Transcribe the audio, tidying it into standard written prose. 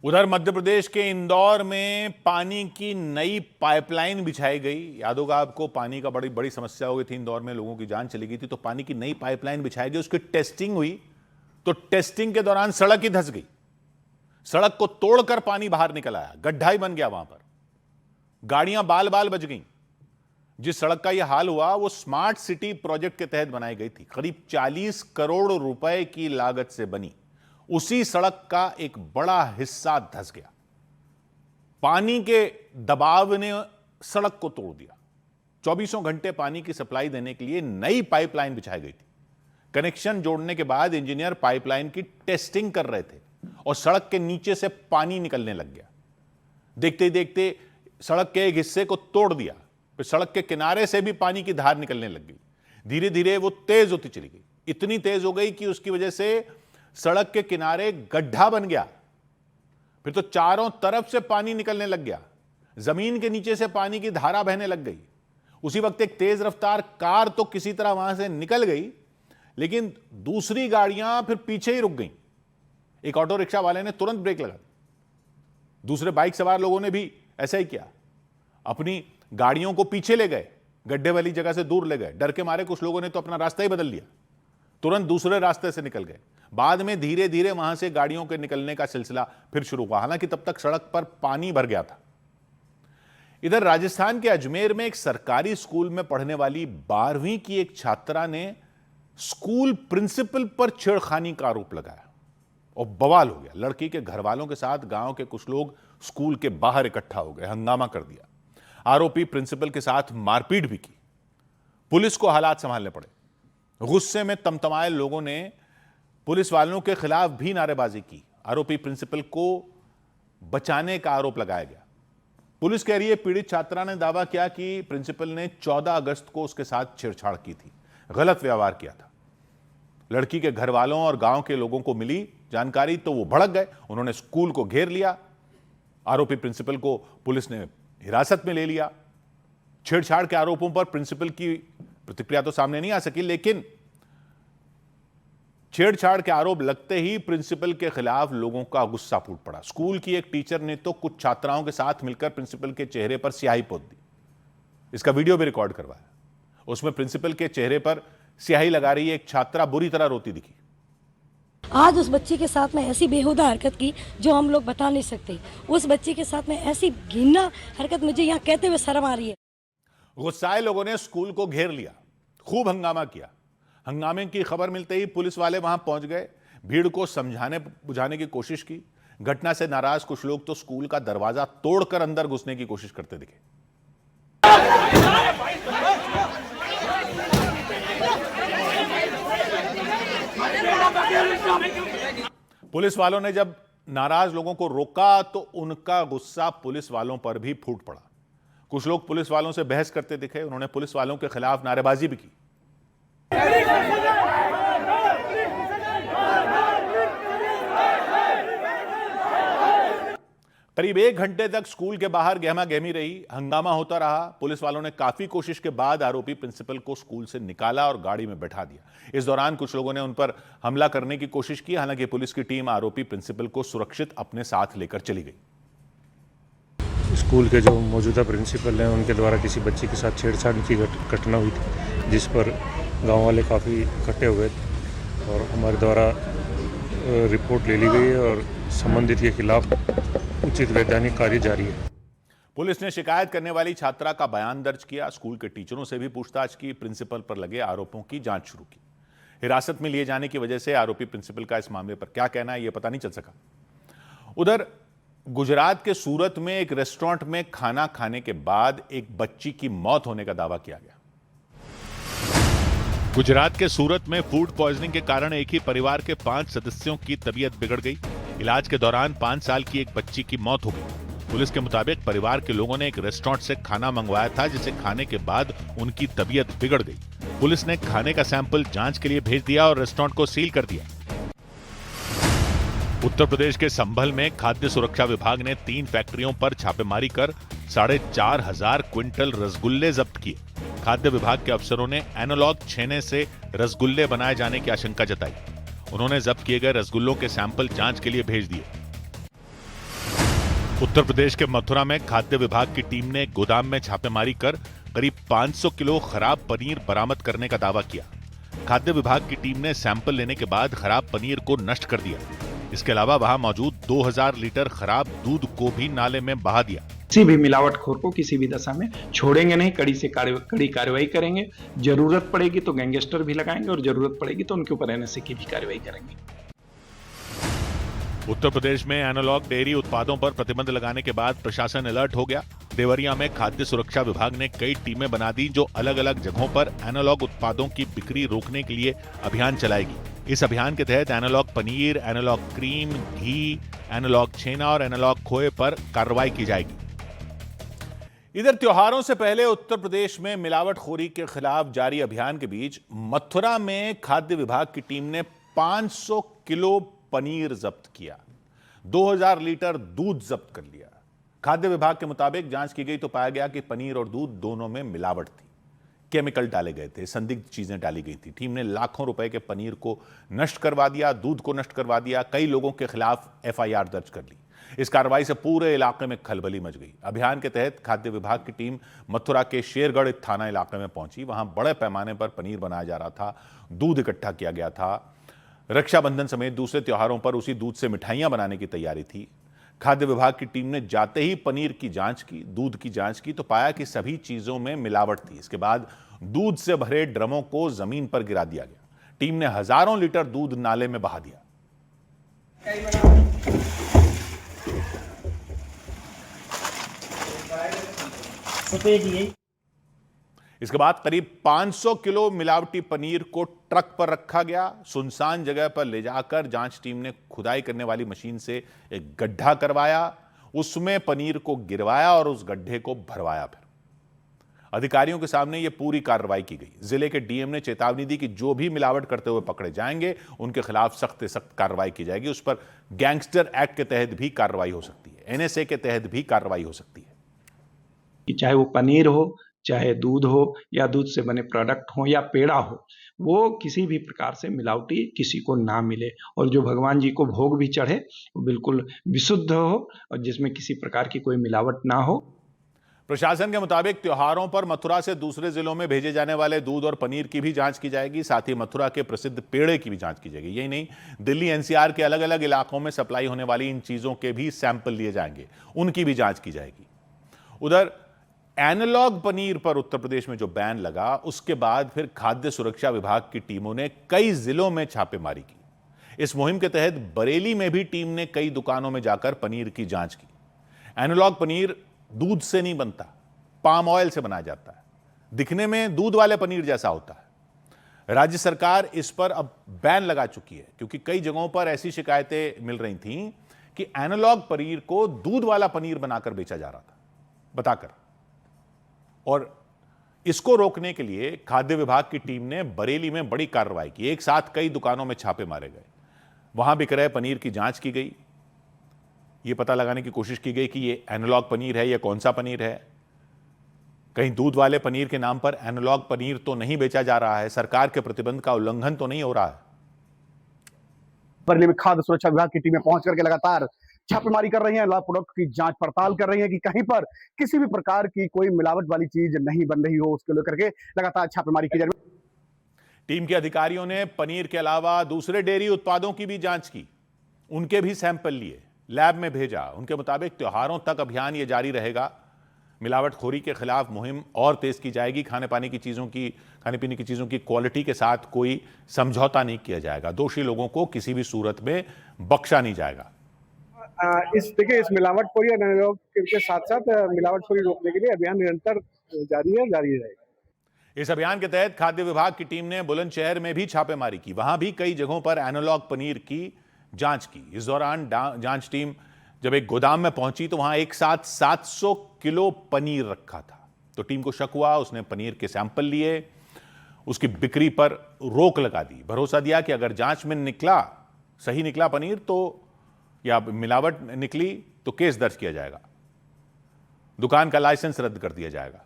उधर मध्य प्रदेश के इंदौर में पानी की नई पाइपलाइन बिछाई गई। याद होगा आपको, पानी का बड़ी बड़ी समस्या हो गई थी इंदौर में, लोगों की जान चली गई थी। तो पानी की नई पाइपलाइन बिछाई गई, उसकी टेस्टिंग हुई। तो टेस्टिंग के दौरान सड़क ही धंस गई। सड़क को तोड़कर पानी बाहर निकल आया, गड्ढा ही बन गया वहां पर। गाड़ियां बाल बाल बच गईं। जिस सड़क का यह हाल हुआ वो स्मार्ट सिटी प्रोजेक्ट के तहत बनाई गई थी। करीब 40 करोड़ रुपए की लागत से बनी उसी सड़क का एक बड़ा हिस्सा धंस गया। पानी के दबाव ने सड़क को तोड़ दिया। 24 घंटे पानी की सप्लाई देने के लिए नई पाइपलाइन बिछाई गई थी। कनेक्शन जोड़ने के बाद इंजीनियर पाइपलाइन की टेस्टिंग कर रहे थे और सड़क के नीचे से पानी निकलने लग गया। देखते ही देखते सड़क के एक हिस्से को तोड़ दिया, फिर सड़क के किनारे से भी पानी की धार निकलने लग गई। धीरे धीरे वो तेज होती चली गई, इतनी तेज हो गई कि उसकी वजह से सड़क के किनारे गड्ढा बन गया। फिर तो चारों तरफ से पानी निकलने लग गया, जमीन के नीचे से पानी की धारा बहने लग गई। उसी वक्त एक तेज रफ्तार कार तो किसी तरह वहां से निकल गई, लेकिन दूसरी गाड़ियां फिर पीछे ही रुक गईं। एक ऑटो रिक्शा वाले ने तुरंत ब्रेक लगा दी। दूसरे बाइक सवार लोगों ने भी ऐसा ही किया, अपनी गाड़ियों को पीछे ले गए, गड्ढे वाली जगह से दूर ले गए। डर के मारे कुछ लोगों ने तो अपना रास्ता ही बदल लिया, तुरंत दूसरे रास्ते से निकल गए। बाद में धीरे धीरे वहां से गाड़ियों के निकलने का सिलसिला फिर शुरू हुआ, हालांकि तब तक सड़क पर पानी भर गया था। इधर राजस्थान के अजमेर में एक सरकारी स्कूल में पढ़ने वाली 12वीं की एक छात्रा ने स्कूल प्रिंसिपल पर छेड़खानी का आरोप लगाया और बवाल हो गया। लड़की के घर वालों के साथ गांव के कुछ लोग स्कूल के बाहर इकट्ठा हो गए, हंगामा कर दिया। आरोपी प्रिंसिपल के साथ मारपीट भी की। पुलिस को हालात संभालने पड़े। गुस्से में तमतमाए लोगों ने पुलिस वालों के खिलाफ भी नारेबाजी की। आरोपी प्रिंसिपल को बचाने का आरोप लगाया गया। पुलिस कह रही है पीड़ित छात्रा ने दावा किया कि प्रिंसिपल ने 14 अगस्त को उसके साथ छेड़छाड़ की थी, गलत व्यवहार किया था। लड़की के घर वालों और गांव के लोगों को मिली जानकारी तो वो भड़क गए, उन्होंने स्कूल को घेर लिया। आरोपी प्रिंसिपल को पुलिस ने हिरासत में ले लिया। छेड़छाड़ के आरोपों पर प्रिंसिपल की प्रतिक्रिया तो सामने नहीं आ सकी, लेकिन छेड़छाड़ के आरोप लगते ही प्रिंसिपल के खिलाफ लोगों का गुस्सा फूट पड़ा। स्कूल की एक टीचर ने तो कुछ छात्राओं के साथ मिलकर प्रिंसिपल के चेहरे पर स्याही पोत दी। इसका वीडियो भी रिकॉर्ड करवाया। उसमें प्रिंसिपल के चेहरे पर स्याही लगा रही एक छात्रा बुरी तरह रोती दिखी। आज उस बच्ची के साथ में ऐसी बेहुदा हरकत की जो हम लोग बता नहीं सकते। उस बच्ची के साथ में ऐसी घिनौनी हरकत मुझे यहाँ कहते हुए शर्म आ रही है। गुस्साए लोगों ने स्कूल को घेर लिया, खूब हंगामा किया। हंगामे की खबर मिलते ही पुलिस वाले वहां पहुंच गए, भीड़ को समझाने बुझाने की कोशिश की। घटना से नाराज कुछ लोग तो स्कूल का दरवाजा तोड़कर अंदर घुसने की कोशिश करते दिखे। पुलिस वालों ने जब नाराज लोगों को रोका तो उनका गुस्सा पुलिस वालों पर भी फूट पड़ा। कुछ लोग पुलिस वालों से बहस करते दिखे, उन्होंने पुलिस वालों के खिलाफ नारेबाजी भी की। करीब 1 घंटे तक स्कूल के बाहर गहमा गहमी रही, हंगामा होता रहा। पुलिस वालों ने काफी कोशिश के बाद आरोपी प्रिंसिपल को स्कूल से निकाला और गाड़ी में बैठा दिया। इस दौरान कुछ लोगों ने उन पर हमला करने की कोशिश की, हालांकि पुलिस की टीम आरोपी प्रिंसिपल को सुरक्षित अपने साथ लेकर चली गई। स्कूल के जो मौजूदा प्रिंसिपल हैं उनके द्वारा किसी बच्ची के साथ छेड़छाड़ की घटना हुई थी, जिस पर गांव वाले काफ़ी इकट्ठे हो गए और हमारे द्वारा रिपोर्ट ले ली गई है और संबंधित के खिलाफ उचित वैधानिक कार्य जारी है। पुलिस ने शिकायत करने वाली छात्रा का बयान दर्ज किया, स्कूल के टीचरों से भी पूछताछ की, प्रिंसिपल पर लगे आरोपों की जांच शुरू की। हिरासत में लिए जाने की वजह से आरोपी प्रिंसिपल का इस मामले पर क्या कहना है यह पता नहीं चल सका। उधर गुजरात के सूरत में एक रेस्टोरेंट में खाना खाने के बाद एक बच्ची की मौत होने का दावा किया गया। गुजरात के सूरत में फूड पॉइजनिंग के कारण एक ही परिवार के 5 सदस्यों की तबीयत बिगड़ गई। इलाज के दौरान 5 साल की एक बच्ची की मौत हो गई। पुलिस के मुताबिक परिवार के लोगों ने एक रेस्टोरेंट से खाना मंगवाया था, जिसे खाने के बाद उनकी तबीयत बिगड़ गई। पुलिस ने खाने का सैंपल जांच के लिए भेज दिया और रेस्टोरेंट को सील कर दिया। उत्तर प्रदेश के संभल में खाद्य सुरक्षा विभाग ने 3 फैक्ट्रियों पर छापेमारी कर 4,500 क्विंटल रसगुल्ले जब्त किए। खाद्य विभाग के अफसरों ने एनालॉग छेने से रसगुल्ले बनाए जाने की आशंका जताई। उन्होंने जब्त किए गए रसगुल्लों के सैंपल जांच के लिए भेज दिए। उत्तर प्रदेश के मथुरा में खाद्य विभाग की टीम ने गोदाम में छापेमारी कर करीब 500 किलो खराब पनीर बरामद करने का दावा किया। खाद्य विभाग की टीम ने सैंपल लेने के बाद खराब पनीर को नष्ट कर दिया। इसके अलावा वहां मौजूद 2000 लीटर खराब दूध को भी नाले में बहा दिया। किसी भी मिलावटखोर को किसी भी दशा में छोड़ेंगे नहीं, कड़ी कार्रवाई करेंगे। जरूरत पड़ेगी तो गैंगस्टर भी लगाएंगे और जरूरत पड़ेगी तो उनके ऊपर एनएसए की भी कार्रवाई करेंगे। उत्तर प्रदेश में एनालॉग डेयरी उत्पादों पर प्रतिबंध लगाने के बाद प्रशासन अलर्ट हो गया। देवरिया में खाद्य सुरक्षा विभाग ने कई टीमें बना दी जो अलग अलग जगहों पर एनालॉग उत्पादों की बिक्री रोकने के लिए अभियान चलाएगी। इस अभियान के तहत एनालॉग पनीर, एनालॉग क्रीम, घी, एनालॉग छेना और एनालॉग खोए पर कार्रवाई की जाएगी। इधर त्योहारों से पहले उत्तर प्रदेश में मिलावटखोरी के खिलाफ जारी अभियान के बीच मथुरा में खाद्य विभाग की टीम ने 500 किलो पनीर जब्त किया, 2000 लीटर दूध जब्त कर लिया। खाद्य विभाग के मुताबिक जांच की गई तो पाया गया कि पनीर और दूध दोनों में मिलावट थी, केमिकल डाले गए थे, संदिग्ध चीजें डाली गई थी। टीम ने लाखों रुपए के पनीर को नष्ट करवा दिया, दूध को नष्ट करवा दिया। कई लोगों के खिलाफ एफआईआर दर्ज कर ली। इस कार्रवाई से पूरे इलाके में खलबली मच गई। अभियान के तहत खाद्य विभाग की टीम मथुरा के शेरगढ़ थाना इलाके में पहुंची। वहां बड़े पैमाने पर पनीर बनाया जा रहा था, दूध इकट्ठा किया गया था। रक्षाबंधन समेत दूसरे त्योहारों पर उसी दूध से मिठाइयां बनाने की तैयारी थी। खाद्य विभाग की टीम ने जाते ही पनीर की जांच की, दूध की जांच की तो पाया कि सभी चीजों में मिलावट थी। इसके बाद दूध से भरे ड्रमों को जमीन पर गिरा दिया गया। टीम ने हजारों लीटर दूध नाले में बहा दिया। इसके बाद करीब 500 किलो मिलावटी पनीर को ट्रक पर रखा गया। सुनसान जगह पर ले जाकर जांच टीम ने खुदाई करने वाली मशीन से एक गड्ढा करवाया, उसमें पनीर को गिरवाया और उस गड्ढे को भरवाया। फिर अधिकारियों के सामने यह पूरी कार्रवाई की गई। जिले के डीएम ने चेतावनी दी कि जो भी मिलावट करते हुए पकड़े जाएंगे उनके खिलाफ सख्त से सख्त कार्रवाई की जाएगी। उस पर गैंगस्टर एक्ट के तहत भी कार्रवाई हो सकती है, एनएसए के तहत भी कार्रवाई हो सकती है। चाहे वो पनीर हो, चाहे दूध हो या दूध से बने प्रोडक्ट हो या पेड़ा हो, वो किसी भी प्रकार से मिलावटी किसी को ना मिले और जो भगवान जी को भोग भी चढ़े वो बिल्कुल विशुद्ध हो और जिसमें किसी प्रकार की कोई मिलावट ना हो। प्रशासन के मुताबिक त्योहारों पर मथुरा से दूसरे जिलों में भेजे जाने वाले दूध और पनीर की भी जांच की जाएगी। साथ ही मथुरा के प्रसिद्ध पेड़े की भी जांच की जाएगी। यही नहीं, दिल्ली एनसीआर के अलग अलग इलाकों में सप्लाई होने वाली इन चीजों के भी सैंपल लिए जाएंगे, उनकी भी जांच की जाएगी। उधर एनालॉग पनीर पर उत्तर प्रदेश में जो बैन लगा, उसके बाद फिर खाद्य सुरक्षा विभाग की टीमों ने कई जिलों में छापेमारी की। इस मुहिम के तहत बरेली में भी टीम ने कई दुकानों में जाकर पनीर की जांच की। एनालॉग पनीर दूध से नहीं बनता, पाम ऑयल से बनाया जाता है। दिखने में दूध वाले पनीर जैसा होता है। राज्य सरकार इस पर अब बैन लगा चुकी है क्योंकि कई जगहों पर ऐसी शिकायतें मिल रही थीं कि एनालॉग पनीर को दूध वाला पनीर बनाकर बेचा जा रहा था, बताकर। और इसको रोकने के लिए खाद्य विभाग की टीम ने बरेली में बड़ी कार्रवाई की। एक साथ कई दुकानों में छापे मारे गए, वहां बिक रहे पनीर की जांच की गई। यह पता लगाने की कोशिश की गई कि यह एनालॉग पनीर है या कौन सा पनीर है। कहीं दूध वाले पनीर के नाम पर एनालॉग पनीर तो नहीं बेचा जा रहा है, सरकार के प्रतिबंध का उल्लंघन तो नहीं हो रहा है। बरेली में खाद्य सुरक्षा विभाग की टीमें पहुंच करके लगातार छापेमारी कर रही हैं, लॉ प्रोडक्ट की जांच पड़ताल कर रही हैं कि कहीं पर किसी भी प्रकार की कोई मिलावट वाली चीज नहीं बन रही हो, उसको लेकर के लगातार छापेमारी की जा रही है। टीम के अधिकारियों ने पनीर के अलावा दूसरे डेयरी उत्पादों की भी जांच की, उनके भी सैंपल लिए, लैब में भेजा। उनके मुताबिक त्योहारों तक अभियान ये जारी रहेगा। मिलावटखोरी के खिलाफ मुहिम और तेज की जाएगी। खाने पीने की चीजों की क्वालिटी के साथ कोई समझौता नहीं किया जाएगा। दोषी लोगों को किसी भी सूरत में बख्शा नहीं जाएगा। इस मिलावटखोरी के साथ साथ मिलावटखोरी रोकने के लिए अभियान निरंतर जारी है, जारी रहेगा। इस अभियान के तहत खाद्य विभाग की टीम ने बुलंदशहर में भी छापेमारी की। वहां भी कई जगहों पर एनालॉग पनीर की जांच की। इस दौरान जांच टीम जब एक गोदाम में पहुंची तो वहां एक साथ 700 किलो पनीर रखा था। तो टीम को शक हुआ, उसने पनीर के सैंपल लिए, उसकी बिक्री पर रोक लगा दी। भरोसा दिया कि अगर जांच में सही निकला पनीर तो या मिलावट निकली तो केस दर्ज किया जाएगा, दुकान का लाइसेंस रद्द कर दिया जाएगा।